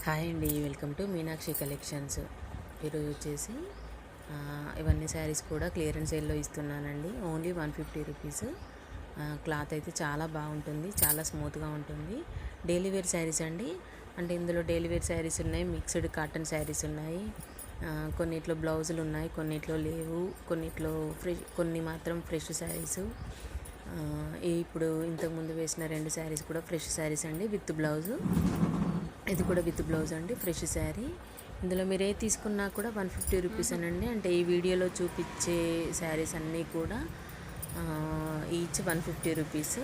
Hi అండి, welcome to Meenakshi collections. ఈరోజు వచ్చేసి ఇవన్నీ శారీస్ కూడా క్లియరెన్స్ సేల్లో ఇస్తున్నానండి. Only 150 rupees. క్లాత్ అయితే చాలా బాగుంటుంది, చాలా స్మూత్గా ఉంటుంది. డైలీ వేర్ శారీస్ అండి. అంటే ఇందులో డైలీ వేర్ శారీస్ ఉన్నాయి, మిక్స్డ్ కాటన్ శారీస్ ఉన్నాయి, కొన్నిట్లో బ్లౌజులు ఉన్నాయి, కొన్నిట్లో లేవు, కొన్నిట్లో కొన్ని మాత్రం ఫ్రెష్ శారీసు. ఇప్పుడు ఇంతకుముందు వేసిన 2 శారీస్ కూడా ఫ్రెష్ శారీస్ అండి, విత్ బ్లౌజు. ఇది కూడా విత్ బ్లౌజ్ అండి, ఫ్రెష్ శారీ. ఇందులో మీరు ఏ తీసుకున్నా కూడా 150 రూపీస్ అనండి. అంటే ఈ వీడియోలో చూపించే శారీస్ అన్నీ కూడా ఈచ్ 150 రూపీస్.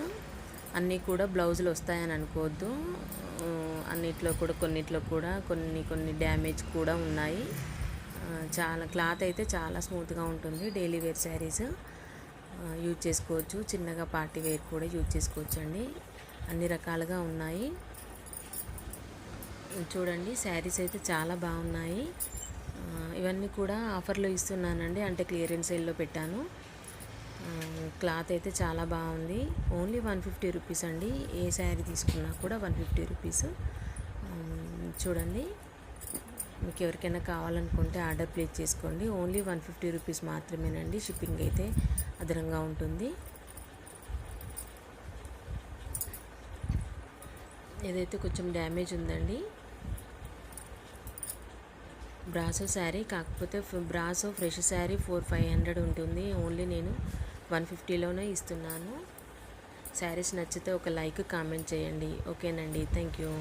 అన్నీ కూడా బ్లౌజులు వస్తాయని అనుకోవద్దు. అన్నిట్లో కూడా కొన్నిట్లో కూడా కొన్ని డ్యామేజ్ కూడా ఉన్నాయి. చాలా క్లాత్ అయితే చాలా స్మూత్గా ఉంటుంది. డైలీ వేర్ శారీస్ యూజ్ చేసుకోవచ్చు, చిన్నగా పార్టీ వేర్ కూడా యూజ్ చేసుకోవచ్చు అండి. అన్ని రకాలుగా ఉన్నాయి. చూడండి, శారీస్ అయితే చాలా బాగున్నాయి. ఇవన్నీ కూడా ఆఫర్లో ఇస్తున్నానండి, అంటే క్లియరెన్స్ సేల్లో పెట్టాను. క్లాత్ అయితే చాలా బాగుంది. ఓన్లీ 150 రూపీస్ అండి. ఏ శారీ తీసుకున్నా కూడా 150 రూపీస్. చూడండి, మీకు ఎవరికైనా కావాలనుకుంటే ఆర్డర్ ప్లేస్ చేసుకోండి. ఓన్లీ 150 రూపీస్ మాత్రమేనండి. షిప్పింగ్ అయితే అదనంగా ఉంటుంది. ఏదైతే కొంచెం డ్యామేజ్ ఉందండి, బ్రాసో శారీ. కాకపోతే బ్రాసో ఫ్రెష్ శారీ 400-500 ఉంటుంది. ఓన్లీ నేను 150లోనే ఇస్తున్నాను. శారీస్ నచ్చితే ఒక లైక్, కామెంట్ చేయండి. ఓకేనండి, థ్యాంక్ యూ.